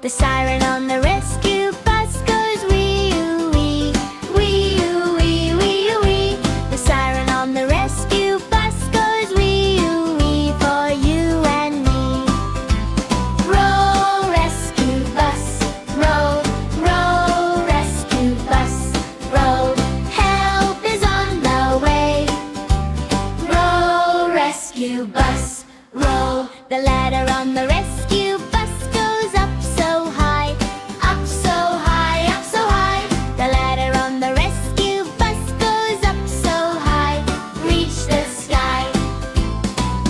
The siren on the rescue bus goes wee-oo-wee, wee-oo-wee, wee-oo-wee. The siren on the rescue bus goes wee-oo-wee for you and me. Roll, rescue bus, roll, roll, rescue bus, roll. Help is on the way. Roll, rescue bus, roll. The ladder on the rescue bus goes up so high, up so high, up so high. The ladder on the rescue bus goes up so high, reach the sky.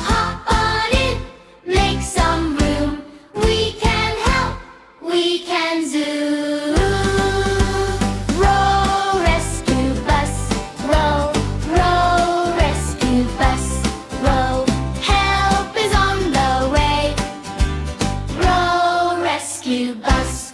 Hop on in, make some room. We can help, we can zoom. Roll, rescue bus, roll, roll, rescue bus, roll. Help is on the way. Roll, rescue bus.